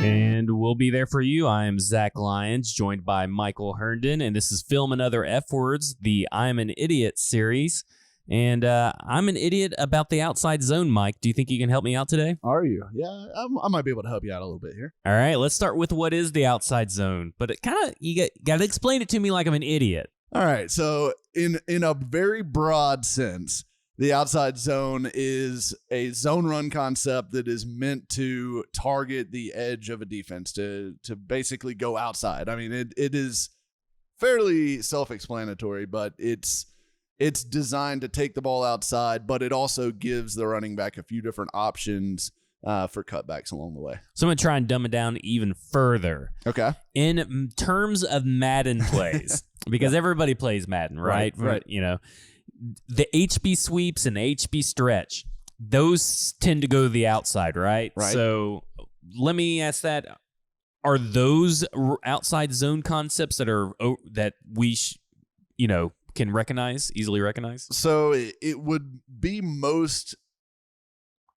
And we'll be there for you. I am Zach Lyons, joined by Michael Herndon, and this is Film and Other F Words, the I'm an Idiot series. And I'm an idiot about the outside zone, Mike. Do you think you can help me out today? Are you? Yeah, I might be able to help you out a little bit here. All right, let's start with what is the outside zone. But it kind of you got to explain it to me like I'm an idiot. All right, so in a very broad sense, the outside zone is a zone run concept that is meant to target the edge of a defense, to basically go outside. I mean, it is fairly self-explanatory, but it's designed to take the ball outside, but it also gives the running back a few different options for cutbacks along the way. So I'm going to try and dumb it down even further. Okay. In terms of Madden plays, because everybody plays Madden, right? Right. You know, the HB sweeps and the HB stretch, those tend to go to the outside, right? Right. So let me ask that. Are those outside zone concepts that we can easily recognize? So it would be most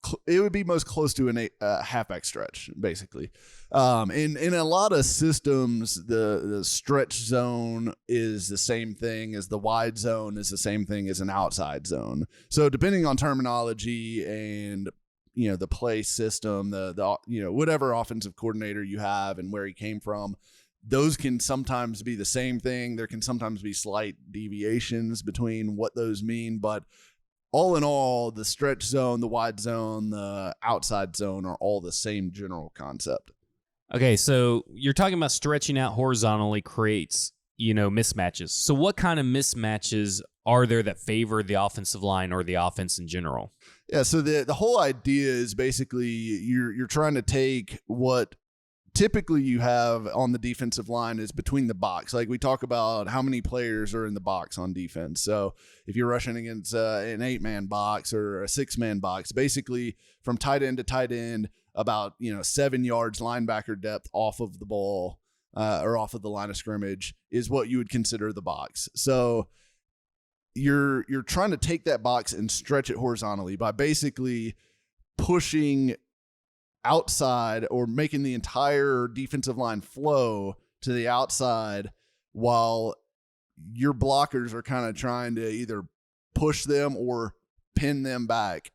close to a halfback stretch, basically. In a lot of systems, the stretch zone is the same thing as the wide zone is the same thing as an outside zone. So depending on terminology and the play system, the whatever offensive coordinator you have and where he came from, those can sometimes be the same thing. There can sometimes be slight deviations between what those mean, but all in all, the stretch zone, the wide zone, the outside zone are all the same general concept. Okay, so you're talking about stretching out horizontally creates, mismatches. So what kind of mismatches are there that favor the offensive line or the offense in general? Yeah, so the whole idea is basically you're trying to take what typically you have on the defensive line is between the box. Like we talk about how many players are in the box on defense. So if you're rushing against an 8-man box or a 6-man box, basically from tight end to tight end, about 7 yards linebacker depth off of the ball or off of the line of scrimmage is what you would consider the box. So you're trying to take that box and stretch it horizontally by basically pushing outside or making the entire defensive line flow to the outside while your blockers are kind of trying to either push them or pin them back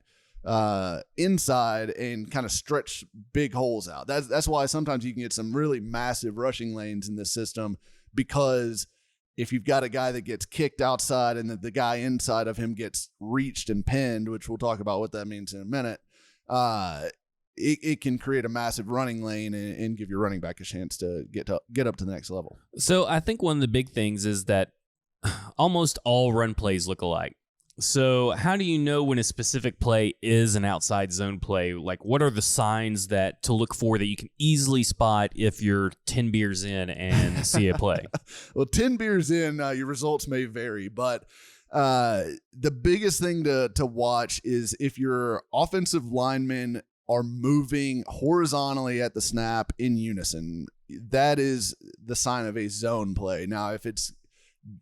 inside and kind of stretch big holes out. That's why sometimes you can get some really massive rushing lanes in this system, because if you've got a guy that gets kicked outside and the guy inside of him gets reached and pinned, which we'll talk about what that means in a minute, it can create a massive running lane and give your running back a chance to get up to the next level. So I think one of the big things is that almost all run plays look alike. So how do you know when a specific play is an outside zone play? Like, what are the signs to look for that you can easily spot if you're 10 beers in and see a play? Well, 10 beers in, your results may vary, but the biggest thing to watch is if your offensive linemen are moving horizontally at the snap in unison. That is the sign of a zone play. Now,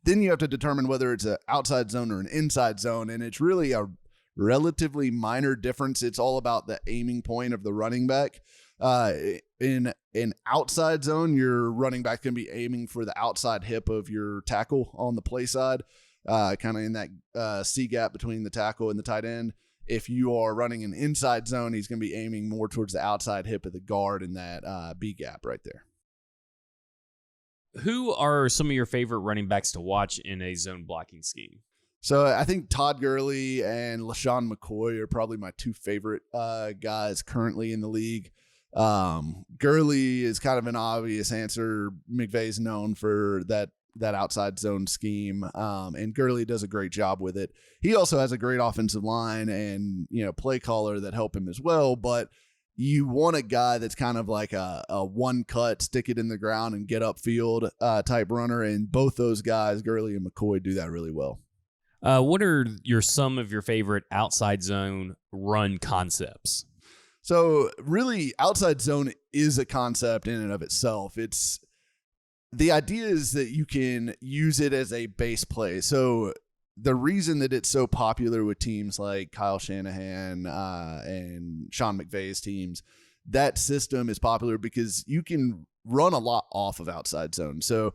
then you have to determine whether it's an outside zone or an inside zone, and it's really a relatively minor difference. It's all about the aiming point of the running back. In an outside zone, your running back can be aiming for the outside hip of your tackle on the play side, kind of in that C gap between the tackle and the tight end. If you are running an inside zone, he's going to be aiming more towards the outside hip of the guard in that B gap right there. Who are some of your favorite running backs to watch in a zone blocking scheme? So I think Todd Gurley and LaShawn McCoy are probably my two favorite guys currently in the league. Gurley is kind of an obvious answer. McVay's known for that outside zone scheme, and Gurley does a great job with it. He also has a great offensive line and play caller that help him as well, but you want a guy that's kind of like a one cut, stick it in the ground and get upfield type runner, and both those guys, Gurley and McCoy, do that really well. What are some of your favorite outside zone run concepts? So really, outside zone is a concept in and of itself. The idea is that you can use it as a base play. So the reason that it's so popular with teams like Kyle Shanahan and Sean McVay's teams, that system is popular because you can run a lot off of outside zone. So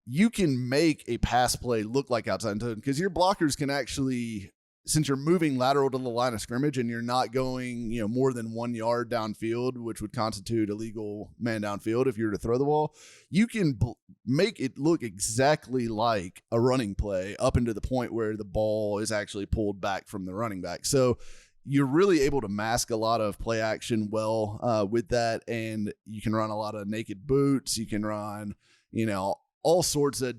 you can make a pass play look like outside zone because your blockers can actually, since you're moving lateral to the line of scrimmage and you're not going, more than 1 yard downfield, which would constitute illegal man downfield if you were to throw the ball, you can make it look exactly like a running play up into the point where the ball is actually pulled back from the running back. So you're really able to mask a lot of play action well with that, and you can run a lot of naked boots. You can run, all sorts of,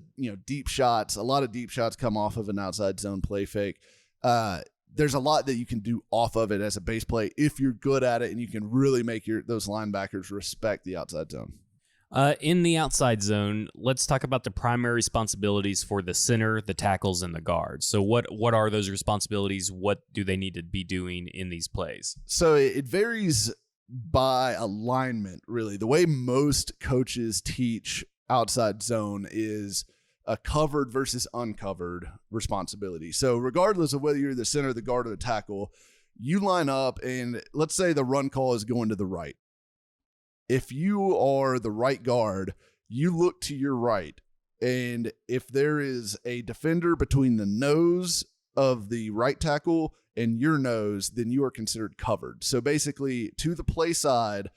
deep shots. A lot of deep shots come off of an outside zone play fake. There's a lot that you can do off of it as a base play if you're good at it, and you can really make those linebackers respect the outside zone. In the outside zone, let's talk about the primary responsibilities for the center, the tackles, and the guards. So what are those responsibilities? What do they need to be doing in these plays? So it varies by alignment, really. The way most coaches teach outside zone is a covered versus uncovered responsibility. So regardless of whether you're the center, the guard, or the tackle, you line up, and let's say the run call is going to the right. If you are the right guard, you look to your right, and if there is a defender between the nose of the right tackle and your nose, then you are considered covered. So basically, to the play side,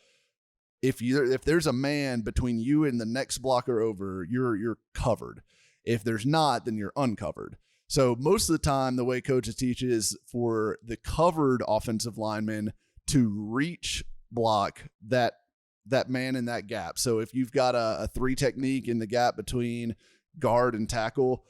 if there's a man between you and the next blocker over, you're covered. If there's not, then you're uncovered. So most of the time, the way coaches teach is for the covered offensive lineman to reach block that man in that gap. So if you've got a 3 technique in the gap between guard and tackle,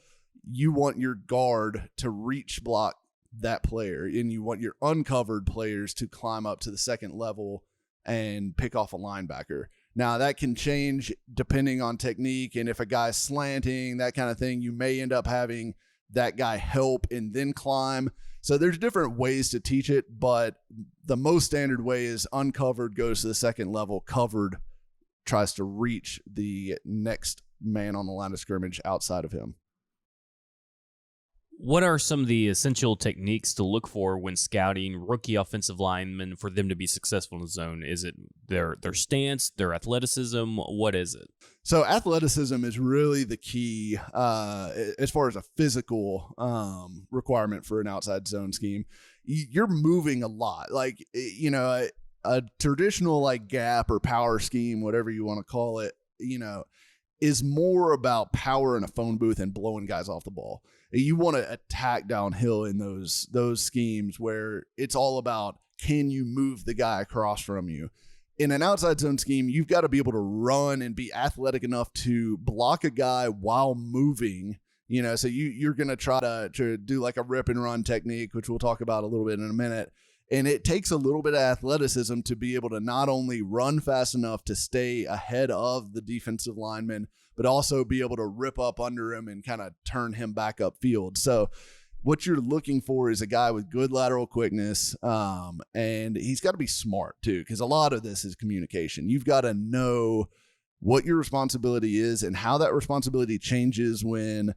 you want your guard to reach block that player, and you want your uncovered players to climb up to the second level and pick off a linebacker. Now, that can change depending on technique, and if a guy's slanting, that kind of thing, you may end up having that guy help and then climb. So there's different ways to teach it, but the most standard way is uncovered goes to the second level, covered tries to reach the next man on the line of scrimmage outside of him. What are some of the essential techniques to look for when scouting rookie offensive linemen for them to be successful in the zone? Is it their stance, their athleticism? What is it? So athleticism is really the key as far as a physical requirement for an outside zone scheme. You're moving a lot. Like, a traditional like gap or power scheme, whatever you want to call it, is more about power in a phone booth and blowing guys off the ball. You want to attack downhill in those schemes where it's all about, can you move the guy across from you? In an outside zone scheme, you've got to be able to run and be athletic enough to block a guy while moving. So you're going to try to do like a rip and run technique, which we'll talk about a little bit in a minute. And it takes a little bit of athleticism to be able to not only run fast enough to stay ahead of the defensive lineman, but also be able to rip up under him and kind of turn him back upfield. So what you're looking for is a guy with good lateral quickness, and he's got to be smart too, because a lot of this is communication. You've got to know what your responsibility is and how that responsibility changes when,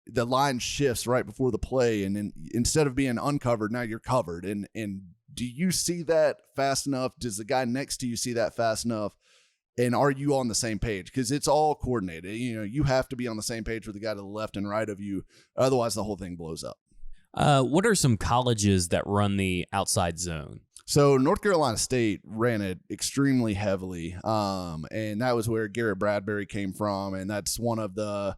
the line shifts right before the play, and then instead of being uncovered, now you're covered. And do you see that fast enough? Does the guy next to you see that fast enough? And are you on the same page? Because it's all coordinated. You have to be on the same page with the guy to the left and right of you. Otherwise, the whole thing blows up. What are some colleges that run the outside zone? So North Carolina State ran it extremely heavily, and that was where Garrett Bradbury came from. And that's one of the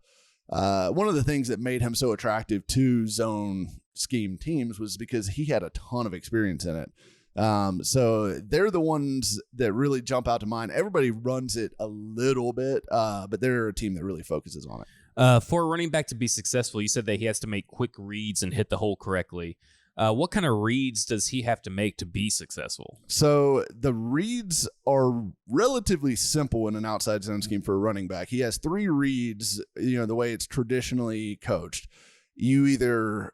things that made him so attractive to zone scheme teams was because he had a ton of experience in it. So they're the ones that really jump out to mind. Everybody runs it a little bit, but they're a team that really focuses on it. For a running back to be successful, you said that he has to make quick reads and hit the hole correctly. What kind of reads does he have to make to be successful? So the reads are relatively simple in an outside zone scheme for a running back. He has 3 reads, the way it's traditionally coached. You either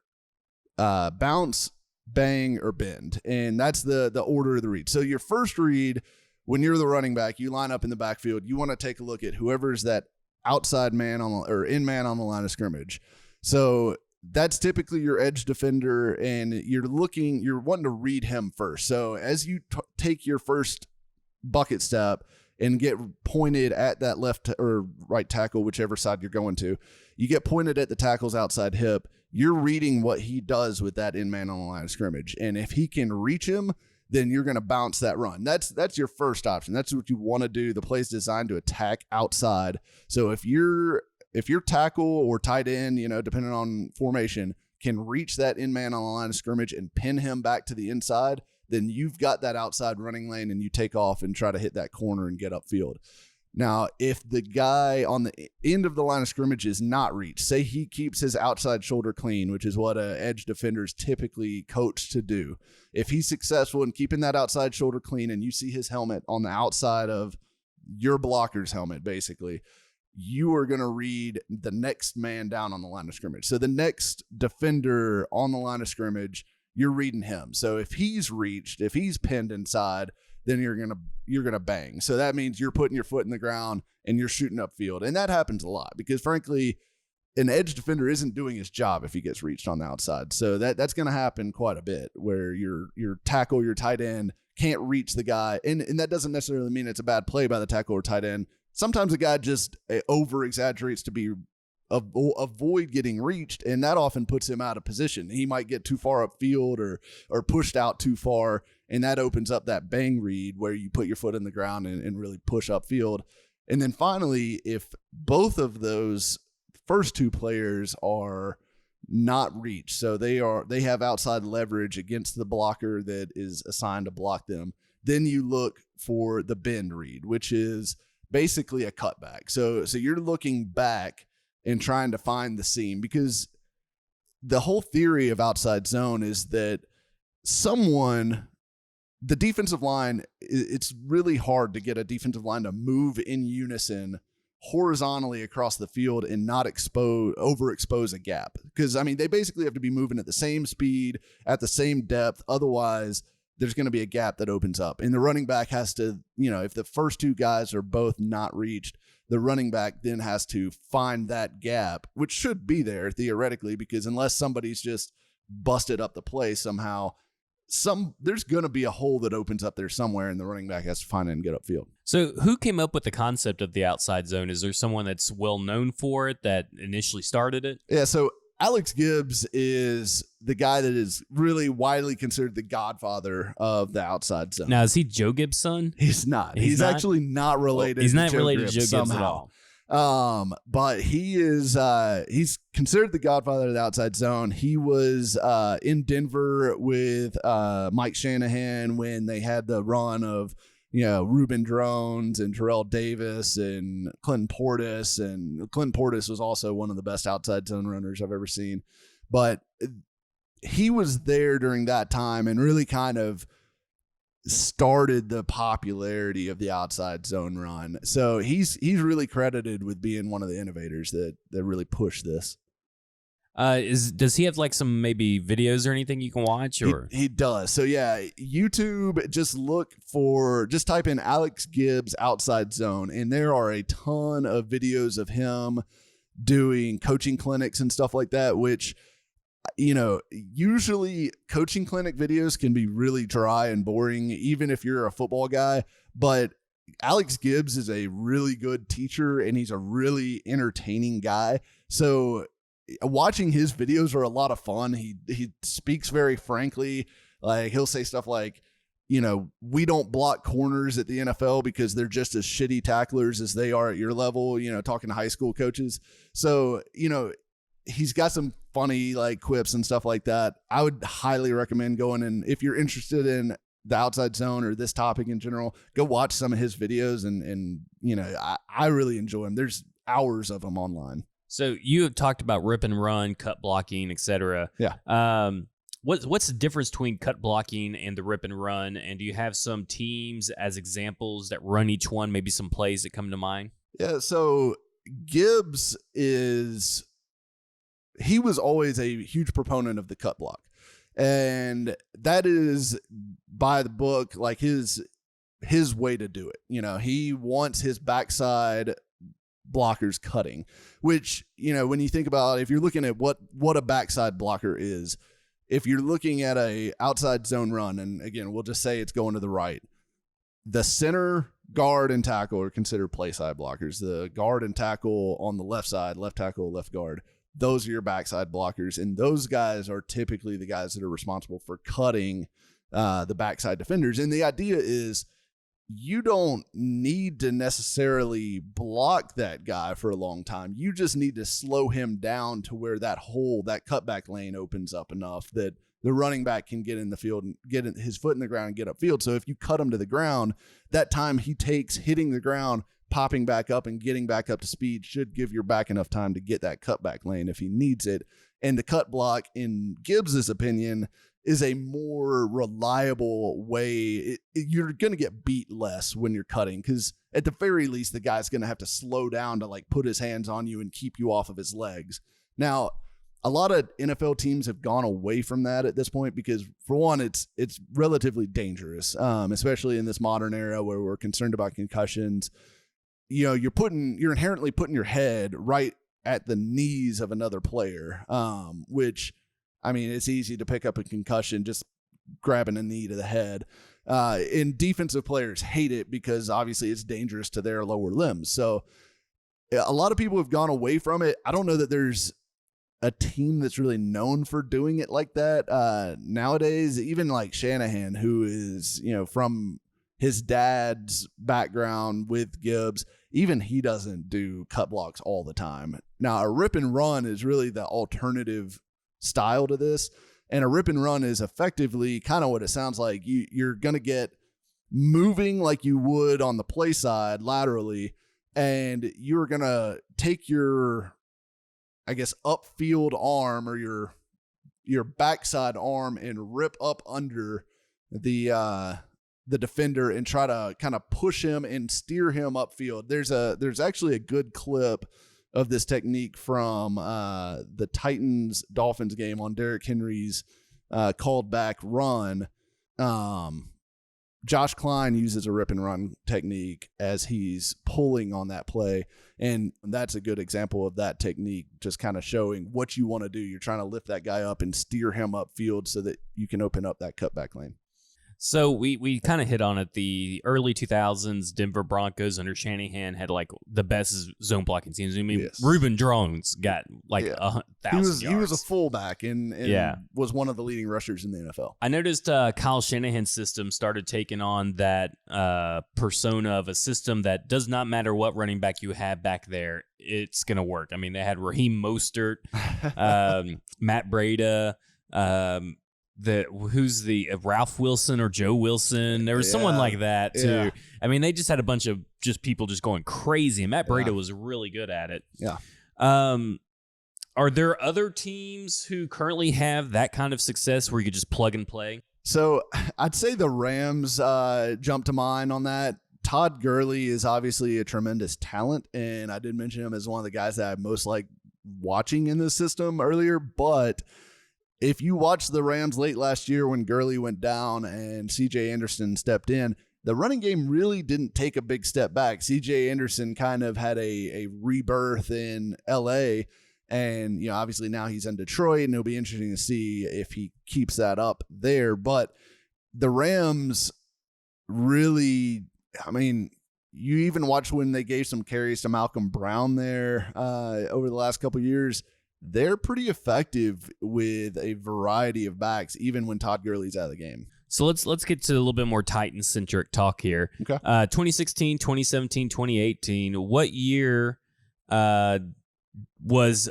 bounce, bang, or bend, and that's the order of the read. So your first read, when you're the running back, you line up in the backfield. You want to take a look at whoever's that outside man in man on the line of scrimmage. So that's typically your edge defender, and you're wanting to read him first. So as you take your first bucket step and get pointed at that left or right tackle, whichever side you're going to, you get pointed at the tackle's outside hip. You're reading what he does with that in man on the line of scrimmage. And if he can reach him, then you're going to bounce that run. That's your first option. That's what you want to do. The play's designed to attack outside. So if your tackle or tight end, depending on formation, can reach that in man on the line of scrimmage and pin him back to the inside, then you've got that outside running lane and you take off and try to hit that corner and get upfield. Now, if the guy on the end of the line of scrimmage is not reached, say he keeps his outside shoulder clean, which is what an edge defender is typically coached to do. If he's successful in keeping that outside shoulder clean and you see his helmet on the outside of your blocker's helmet, basically, you are going to read the next man down on the line of scrimmage. So the next defender on the line of scrimmage, you're reading him. So if he's reached, if he's pinned inside, then you're gonna bang. So that means you're putting your foot in the ground and you're shooting upfield. And that happens a lot because, frankly, an edge defender isn't doing his job if he gets reached on the outside. So that's going to happen quite a bit, where your tackle, your tight end can't reach the guy. And that doesn't necessarily mean it's a bad play by the tackle or tight end. Sometimes the guy just over-exaggerates to avoid getting reached, and that often puts him out of position. He might get too far upfield or pushed out too far, and that opens up that bang read where you put your foot in the ground and really push upfield. And then finally, if both of those first two players are not reached, so they have outside leverage against the blocker that is assigned to block them, then you look for the bend read, which is basically a cutback. So you're looking back and trying to find the seam, because the whole theory of outside zone is that the defensive line, it's really hard to get a defensive line to move in unison horizontally across the field and not overexpose a gap. Because, they basically have to be moving at the same speed, at the same depth. Otherwise, there's going to be a gap that opens up. And the running back has to, if the first two guys are both not reached, the running back then has to find that gap, which should be there theoretically, because unless somebody's just busted up the play somehow, there's going to be a hole that opens up there somewhere, and the running back has to find it and get upfield. So who came up with the concept of the outside zone? Is there someone that's well known for it that initially started it? Yeah, so Alex Gibbs is the guy that is really widely considered the godfather of the outside zone. Now, is he Joe Gibbs' son? He's not. He's not? Actually not related. He's not to related to Joe Gibbs somehow. at all. But he is. He's considered the godfather of the outside zone. He was in Denver with Mike Shanahan when they had the run of Reuben Drones and Terrell Davis and Clinton Portis. And Clinton Portis was also one of the best outside zone runners I've ever seen. But he was there during that time and really kind of started the popularity of the outside zone run. So he's really credited with being one of the innovators that really pushed this. Does he have like some maybe videos or anything you can watch? Or he does. So yeah, YouTube, just type in Alex Gibbs outside zone, and there are a ton of videos of him doing coaching clinics and stuff like that, which, usually coaching clinic videos can be really dry and boring, even if you're a football guy. But Alex Gibbs is a really good teacher, and he's a really entertaining guy. So watching his videos are a lot of fun. He speaks very frankly. Like, he'll say stuff like, we don't block corners at the NFL because they're just as shitty tacklers as they are at your level, talking to high school coaches. So, he's got some funny like quips and stuff like that. I would highly recommend going, and if you're interested in the outside zone or this topic in general, go watch some of his videos. And I really enjoy him. There's hours of them online. So you have talked about rip and run, cut blocking, etc. Yeah. What's the difference between cut blocking and the rip and run? And do you have some teams as examples that run each one? Maybe some plays that come to mind? Yeah. So Gibbs he was always a huge proponent of the cut block, and that is by the book, like his way to do it. He wants his backside blockers cutting, which, when you think about, if you're looking at what a backside blocker is, if you're looking at a outside zone run, and again, we'll just say it's going to the right, the center, guard, and tackle are considered play side blockers. The guard and tackle on the left side, left tackle, left guard, those are your backside blockers. And those guys are typically the guys that are responsible for cutting the backside defenders. And the idea is you don't need to necessarily block that guy for a long time. You just need to slow him down to where that hole, that cutback lane opens up enough that the running back can get in the field and get his foot in the ground and get upfield. So if you cut him to the ground, that time he takes hitting the ground, popping back up and getting back up to speed should give your back enough time to get that cutback lane if he needs it. And the cut block, in Gibbs's opinion, is a more reliable way. You're going to get beat less when you're cutting, because at the very least, the guy's going to have to slow down to like put his hands on you and keep you off of his legs. Now, a lot of NFL teams have gone away from that at this point because, for one, it's relatively dangerous, especially in this modern era where we're concerned about concussions. You're inherently putting your head right at the knees of another player, which, I mean, it's easy to pick up a concussion just grabbing a knee to the head. And defensive players hate it because obviously it's dangerous to their lower limbs. So a lot of people have gone away from it. I don't know that there's a team that's really known for doing it like that. Nowadays, even like Shanahan, who is, from his dad's background with Gibbs, even he doesn't do cut blocks all the time. Now, a rip and run is really the alternative style to this. And a rip and run is effectively kind of what it sounds like. You're going to get moving like you would on the play side laterally, and you're going to take your, I guess, upfield arm or your backside arm and rip up under the defender and try to kind of push him and steer him upfield. There's actually a good clip of this technique from the Titans-Dolphins game on Derrick Henry's called back run. Josh Klein uses a rip and run technique as he's pulling on that play. And that's a good example of that technique, just kind of showing what you want to do. You're trying to lift that guy up and steer him upfield so that you can open up that cutback lane. So we kind of hit on it. The early 2000s Denver Broncos under Shanahan had like the best zone blocking teams. I mean, yes. Reuben Drones got like 1,000 yards. He was a fullback and was one of the leading rushers in the NFL. I noticed Kyle Shanahan's system started taking on that persona of a system that does not matter what running back you have back there, it's going to work. I mean, they had Raheem Mostert, Matt Breida, who's the Ralph Wilson or Joe Wilson. There was someone like that too. Yeah. I mean, they just had a bunch of just people just going crazy, and Matt Breida was really good at it. Yeah. Are there other teams who currently have that kind of success where you could just plug and play? So I'd say the Rams jump to mind on that. Todd Gurley is obviously a tremendous talent, and I did mention him as one of the guys that I most like watching in this system earlier, but if you watched the Rams late last year when Gurley went down and C.J. Anderson stepped in, the running game really didn't take a big step back. C.J. Anderson kind of had a rebirth in L.A., and obviously now he's in Detroit, and it'll be interesting to see if he keeps that up there. But the Rams really, I mean, you even watch when they gave some carries to Malcolm Brown there over the last couple of years. They're pretty effective with a variety of backs, even when Todd Gurley's out of the game. So let's get to a little bit more Titan-centric talk here. Okay. 2016, 2017, 2018. What year was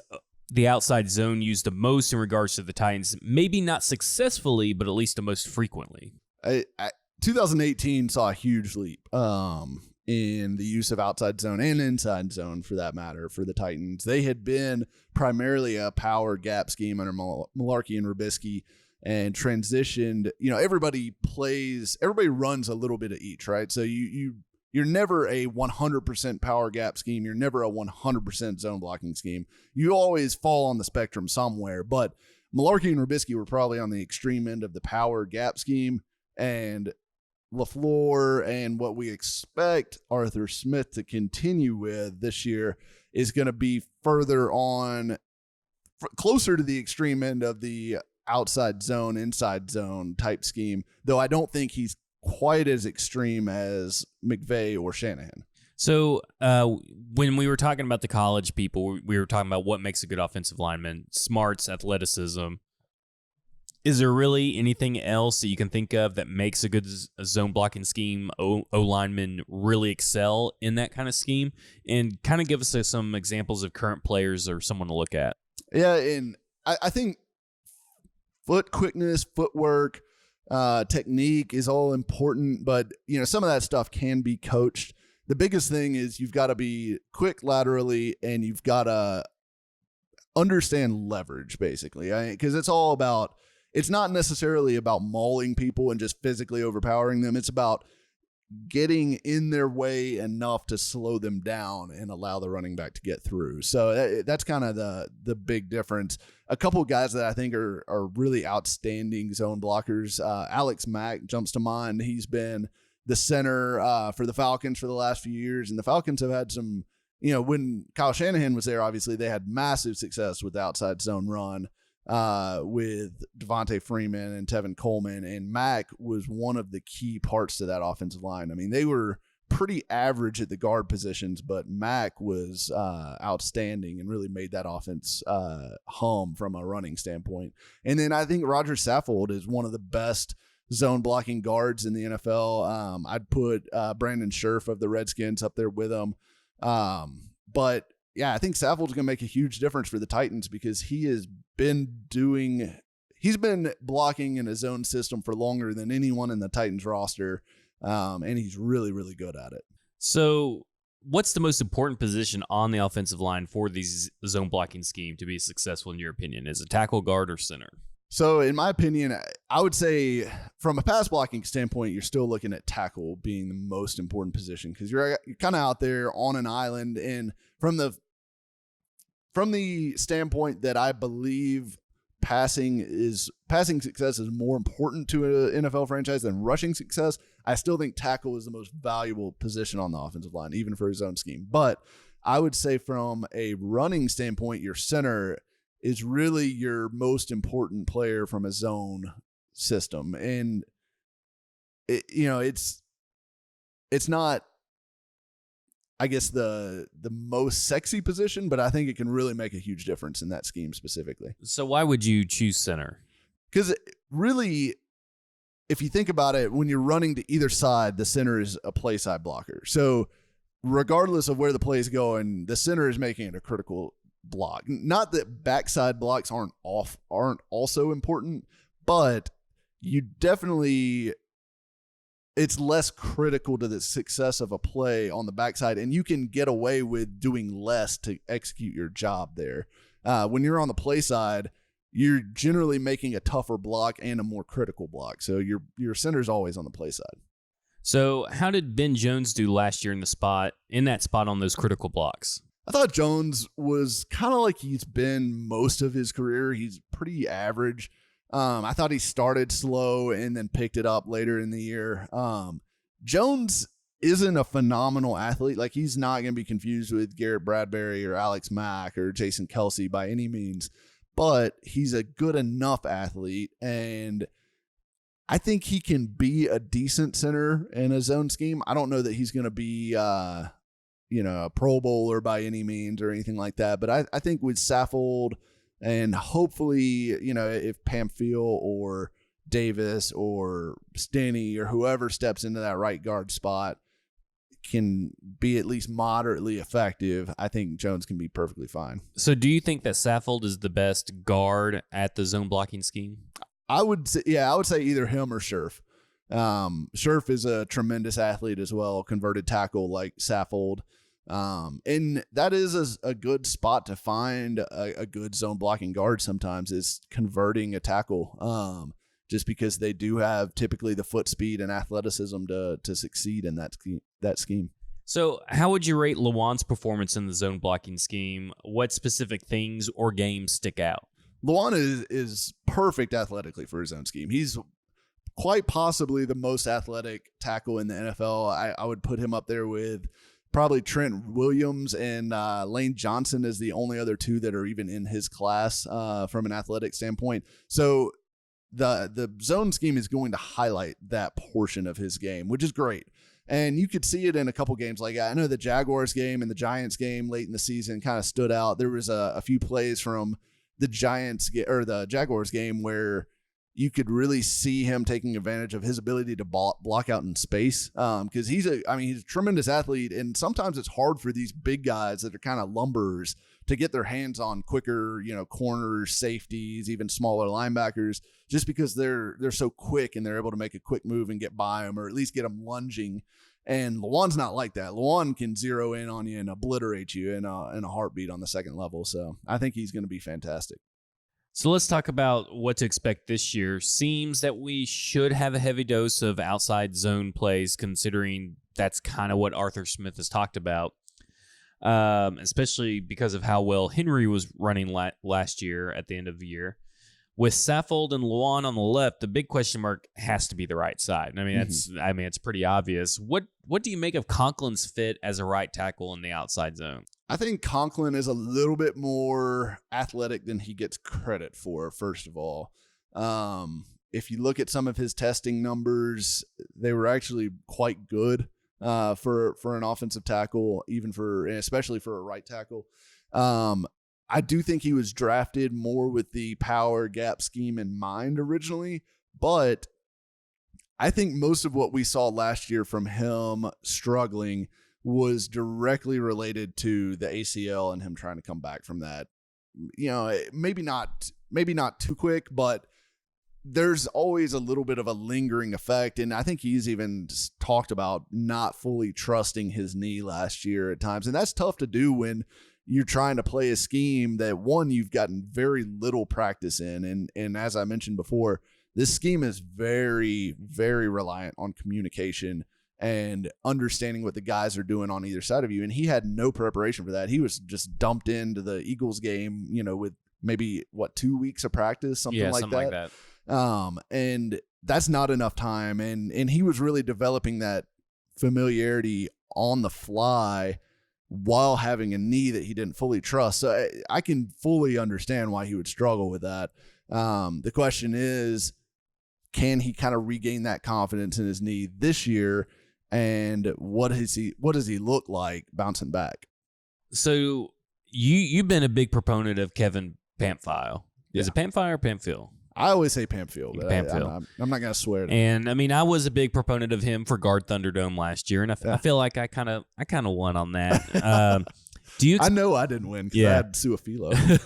the outside zone used the most in regards to the Titans? Maybe not successfully, but at least the most frequently. 2018 saw a huge leap in the use of outside zone and inside zone, for that matter, for the Titans. They had been primarily a power gap scheme under Mularkey and Rubisky, and transitioned. Everybody runs a little bit of each, right? So you're never a 100% power gap scheme. You're never a 100% zone blocking scheme. You always fall on the spectrum somewhere, but Mularkey and Rubisky were probably on the extreme end of the power gap scheme, and LaFleur and what we expect Arthur Smith to continue with this year is going to be further on, closer to the extreme end of the outside zone, inside zone type scheme, though I don't think he's quite as extreme as McVay or Shanahan. So when we were talking about the college people, we were talking about what makes a good offensive lineman: smarts, athleticism. Is there really anything else that you can think of that makes a good zone blocking scheme O-lineman really excel in that kind of scheme? And kind of give us some examples of current players or someone to look at. Yeah, and I think foot quickness, footwork, technique is all important, but some of that stuff can be coached. The biggest thing is you've got to be quick laterally, and you've got to understand leverage, basically, because it's not necessarily about mauling people and just physically overpowering them. It's about getting in their way enough to slow them down and allow the running back to get through. So that's kind of the big difference. A couple of guys that I think are really outstanding zone blockers. Alex Mack jumps to mind. He's been the center for the Falcons for the last few years, and the Falcons have had some, when Kyle Shanahan was there, obviously they had massive success with the outside zone run with Devontae Freeman and Tevin Coleman, and Mack was one of the key parts to that offensive line. I mean, they were pretty average at the guard positions, but Mack was outstanding and really made that offense hum from a running standpoint. And then I think Roger Saffold is one of the best zone blocking guards in the NFL. I'd put Brandon Scherf of the Redskins up there with him. But yeah, I think Saffold's going to make a huge difference for the Titans because he's been blocking in a zone system for longer than anyone in the Titans roster. And he's really, really good at it. So what's the most important position on the offensive line for these zone blocking scheme to be successful in your opinion? Is it tackle, guard, or center? So in my opinion, I would say from a pass blocking standpoint, you're still looking at tackle being the most important position because you're kind of out there on an island. And from the standpoint that I believe passing success is more important to an NFL franchise than rushing success, I still think tackle is the most valuable position on the offensive line, even for his own scheme. But I would say from a running standpoint, your center is really your most important player from a zone system. And it's not, I guess, the most sexy position, but I think it can really make a huge difference in that scheme specifically. So why would you choose center? Because really, if you think about it, when you're running to either side, the center is a play side blocker. So regardless of where the play is going, the center is making it a critical block. Not that backside blocks aren't also important, but you definitely, it's less critical to the success of a play on the backside, and you can get away with doing less to execute your job there. When you're on the play side, you're generally making a tougher block and a more critical block. So your center's always on the play side. So how did Ben Jones do last year in that spot on those critical blocks? I thought Jones was kind of like he's been most of his career. He's pretty average. I thought he started slow and then picked it up later in the year. Jones isn't a phenomenal athlete. Like, he's not going to be confused with Garrett Bradbury or Alex Mack or Jason Kelsey by any means, but he's a good enough athlete, and I think he can be a decent center in a zone scheme. I don't know that he's going to be a Pro Bowler by any means or anything like that. But I think with Saffold and hopefully, if Pamphile or Davis or Stenny or whoever steps into that right guard spot can be at least moderately effective, I think Jones can be perfectly fine. So do you think that Saffold is the best guard at the zone blocking scheme? I would say either him or Scherf. Scherf is a tremendous athlete as well, converted tackle like Saffold. And that is a good spot to find a good zone blocking guard sometimes, is converting a tackle, just because they do have typically the foot speed and athleticism to succeed in that scheme. So how would you rate Lewan's performance in the zone blocking scheme? What specific things or games stick out? Lewan is perfect athletically for his own scheme. He's quite possibly the most athletic tackle in the NFL. I would put him up there with probably Trent Williams and Lane Johnson as the only other two that are even in his class from an athletic standpoint. So the zone scheme is going to highlight that portion of his game, which is great. And you could see it in a couple games. Like I know the Jaguars game and the Giants game late in the season kind of stood out. There was a few plays from the the Jaguars game where you could really see him taking advantage of his ability to block out in space. Because he's a tremendous athlete, and sometimes it's hard for these big guys that are kind of lumberers to get their hands on quicker, corners, safeties, even smaller linebackers, just because they're so quick and they're able to make a quick move and get by them, or at least get them lunging. And Lawan's not like that. Lawan can zero in on you and obliterate you in a heartbeat on the second level. So I think he's going to be fantastic. So let's talk about what to expect this year. Seems that we should have a heavy dose of outside zone plays, considering that's kind of what Arthur Smith has talked about, especially because of how well Henry was running last year at the end of the year. With Saffold and Lawan on the left, the big question mark has to be the right side. I mean, it's pretty obvious. What do you make of Conklin's fit as a right tackle in the outside zone? I think Conklin is a little bit more athletic than he gets credit for, first of all. If you look at some of his testing numbers, they were actually quite good for an offensive tackle, especially for a right tackle. I do think he was drafted more with the power gap scheme in mind originally, but I think most of what we saw last year from him struggling was directly related to the ACL and him trying to come back from that. Maybe not too quick, but there's always a little bit of a lingering effect. And I think he's even talked about not fully trusting his knee last year at times. And that's tough to do when you're trying to play a scheme that, one, you've gotten very little practice in. And as I mentioned before, this scheme is very, very reliant on communication and understanding what the guys are doing on either side of you. And he had no preparation for that. He was just dumped into the Eagles game, with maybe 2 weeks of practice, something like that. And that's not enough time. And he was really developing that familiarity on the fly while having a knee that he didn't fully trust. So I can fully understand why he would struggle with that. The question is, can he kind of regain that confidence in his knee this year? And what does he look like bouncing back? So you've been a big proponent of Kevin Pamphile. Yeah. Is it Pamphile or Pamphile? I always say Pamphile, but Pamphile. I'm not going to swear to it. And I mean, I was a big proponent of him for Guard Thunderdome last year, and I feel like I kind of won on that. I know I didn't win because I had Suafilo.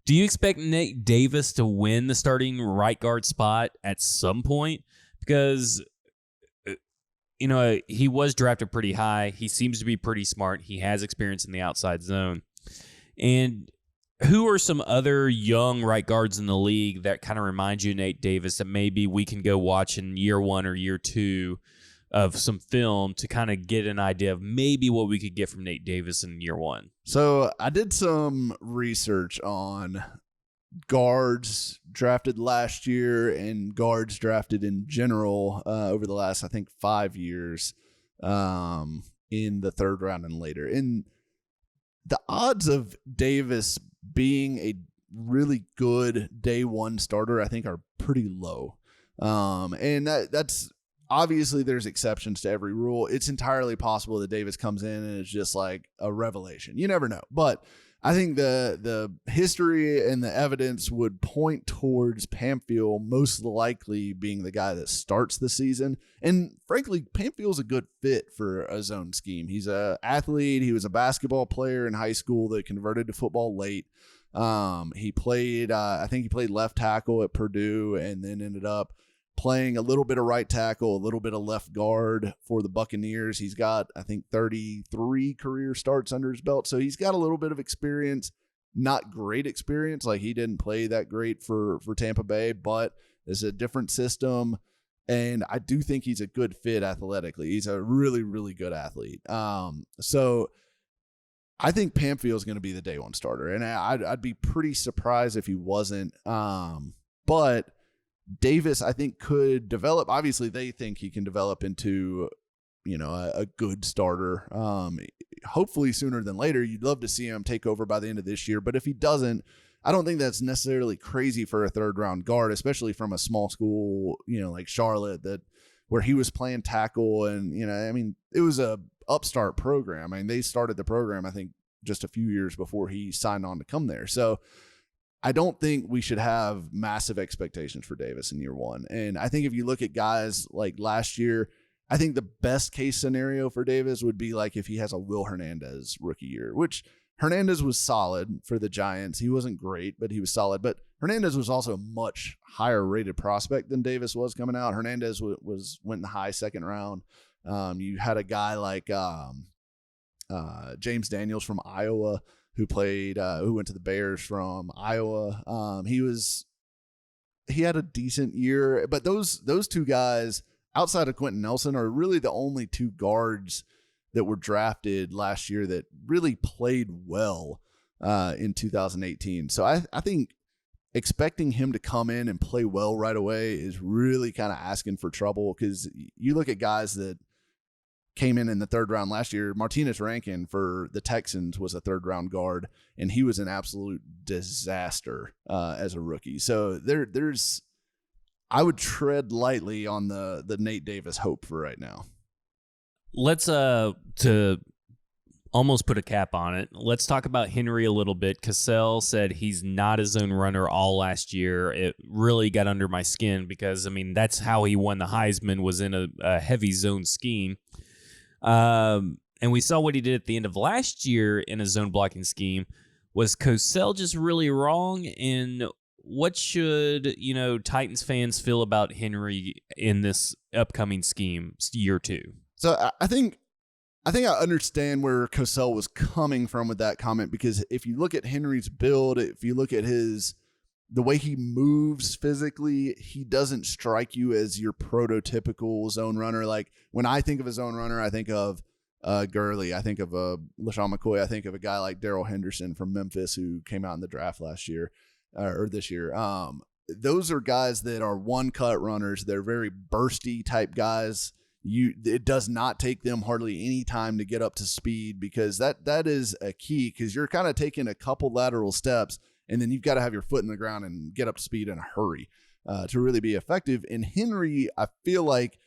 Do you expect Nate Davis to win the starting right guard spot at some point? Because he was drafted pretty high. He seems to be pretty smart. He has experience in the outside zone. And who are some other young right guards in the league that kind of remind you of Nate Davis that maybe we can go watch in year one or year two of some film to kind of get an idea of maybe what we could get from Nate Davis in year one? So I did some research on guards drafted last year and guards drafted in general over the last, I think, 5 years in the third round and later. And the odds of Davis being a really good day one starter, I think, are pretty low. And that's obviously there's exceptions to every rule. It's entirely possible that Davis comes in and it's just like a revelation. You never know. But I think the history and the evidence would point towards Pamphile most likely being the guy that starts the season. And frankly, Pamphil's a good fit for a zone scheme. He's an athlete. He was a basketball player in high school that converted to football late. He played, I think he played left tackle at Purdue and then ended up playing a little bit of right tackle, a little bit of left guard for the Buccaneers. He's got, I think, 33 career starts under his belt. So he's got a little bit of experience, not great experience. Like he didn't play that great for Tampa Bay, but it's a different system. And I do think he's a good fit athletically. He's a really, really good athlete. So I think Pamphile is going to be the day one starter. And I'd be pretty surprised if he wasn't. But Davis, I think, could develop. Obviously, they think he can develop into, a good starter. Hopefully sooner than later. You'd love to see him take over by the end of this year. But if he doesn't, I don't think that's necessarily crazy for a third-round guard, especially from a small school, like Charlotte, where he was playing tackle. And, it was a upstart program. I mean, they started the program, I think, just a few years before he signed on to come there. So I don't think we should have massive expectations for Davis in year one. And I think if you look at guys like last year, I think the best case scenario for Davis would be like if he has a Will Hernandez rookie year, which Hernandez was solid for the Giants. He wasn't great, but he was solid. But Hernandez was also a much higher rated prospect than Davis was coming out. Hernandez went in the high second round. You had a guy like James Daniels from Iowa who went to the Bears from Iowa. He had a decent year, but those two guys outside of Quentin Nelson are really the only two guards that were drafted last year that really played well in 2018. So I think expecting him to come in and play well right away is really kind of asking for trouble, because you look at guys that came in the third round last year. Martinez Rankin for the Texans was a third round guard, and he was an absolute disaster as a rookie. So I would tread lightly on the Nate Davis hope for right now. Let's to almost put a cap on it. Let's talk about Henry a little bit. Cassell said he's not a zone runner all last year. It really got under my skin because, that's how he won the Heisman, was in a heavy zone scheme. And we saw what he did at the end of last year in a zone blocking scheme. Was Cassell just really wrong? And what should, Titans fans feel about Henry in this upcoming scheme, year two? So I think I understand where Cassell was coming from with that comment, because if you look at Henry's build, if you look at the way he moves physically, he doesn't strike you as your prototypical zone runner. Like when I think of a zone runner, I think of Gurley, I think of LaShawn McCoy, I think of a guy like Darrell Henderson from Memphis who came out in the draft last year or this year. Those are guys that are one-cut runners. They're very bursty type guys. It does not take them hardly any time to get up to speed, because that is a key, because you're kind of taking a couple lateral steps and then you've got to have your foot in the ground and get up to speed in a hurry to really be effective. And Henry, I feel like,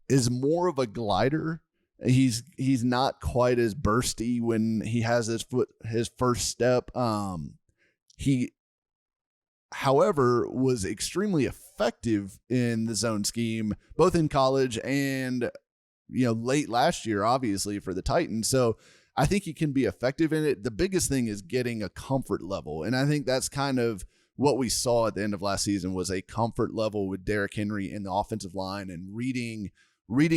is more of a glider. He's not quite as bursty when he has his first step. He, however, was extremely effective in the zone scheme, both in college and, late last year, obviously, for the Titans. So I think he can be effective in it. The biggest thing is getting a comfort level. And I think that's kind of what we saw at the end of last season, was a comfort level with Derrick Henry in the offensive line, and reading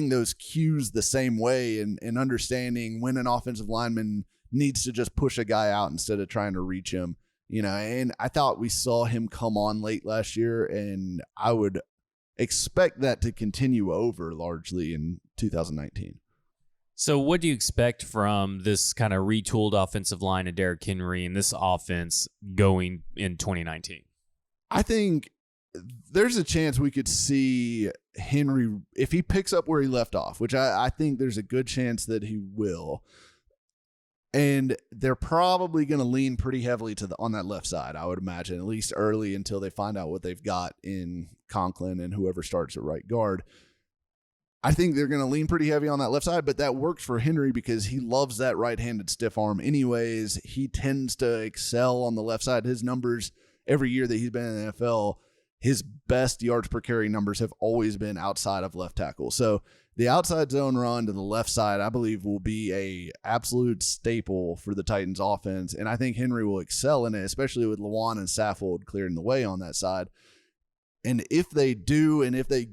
those cues the same way, and understanding when an offensive lineman needs to just push a guy out instead of trying to reach him. And I thought we saw him come on late last year, and I would expect that to continue over largely in 2019. So what do you expect from this kind of retooled offensive line of Derrick Henry and this offense going in 2019? I think there's a chance we could see Henry, if he picks up where he left off, which I think there's a good chance that he will. And they're probably going to lean pretty heavily on that left side, I would imagine, at least early, until they find out what they've got in Conklin and whoever starts at right guard. I think they're going to lean pretty heavy on that left side, but that works for Henry because he loves that right-handed stiff arm anyways. He tends to excel on the left side. His numbers every year that he's been in the NFL, his best yards per carry numbers have always been outside of left tackle. So the outside zone run to the left side, I believe, will be a absolute staple for the Titans offense. And I think Henry will excel in it, especially with Lewan and Saffold clearing the way on that side. And if they do, and if they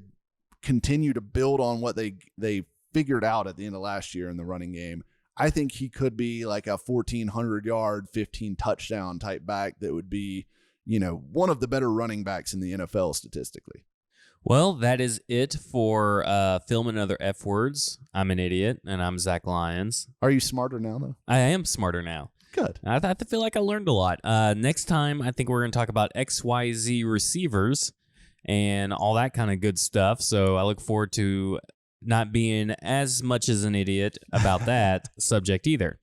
continue to build on what they figured out at the end of last year in the running game, I think he could be like a 1,400-yard, 15 touchdown type back that would be, one of the better running backs in the NFL statistically. Well, that is it for Film and Other F Words. I'm an idiot, and I'm Zach Lyons. Are you smarter now, though? I am smarter now. Good. I feel like I learned a lot. Next time, I think we're going to talk about XYZ receivers. and all that kind of good stuff. So I look forward to not being as much as an idiot about that subject either.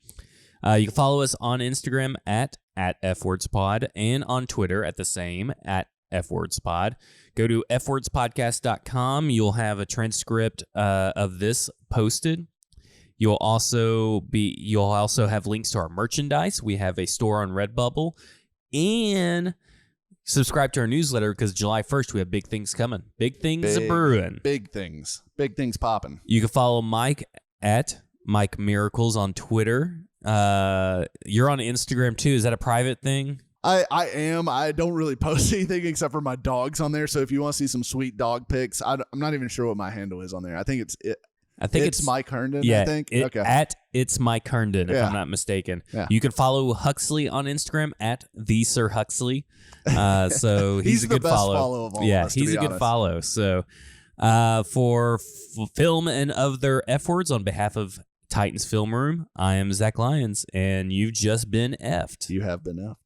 You can follow us on Instagram at FWordsPod and on Twitter at the same, at FWordsPod. Go to fwordspodcast.com. You'll have a transcript of this posted. You'll also have links to our merchandise. We have a store on Redbubble, and subscribe to our newsletter because July 1st we have big things coming. Big things are brewing. Big things popping. You can follow Mike at Mike Miracles on Twitter. You're on Instagram too. Is that a private thing? I am. I don't really post anything except for my dogs on there. So if you want to see some sweet dog pics, I'm not even sure what my handle is on there. I think it's Mike Herndon. Yeah, I think. Okay. At it's Mike Herndon, if I'm not mistaken. Yeah. You can follow Huxley on Instagram at the Sir Huxley. So he's a good follow of all of us, he's a good follow. So for film and other F words on behalf of Titans Film Room, I am Zach Lyons, and you've just been effed. You have been effed.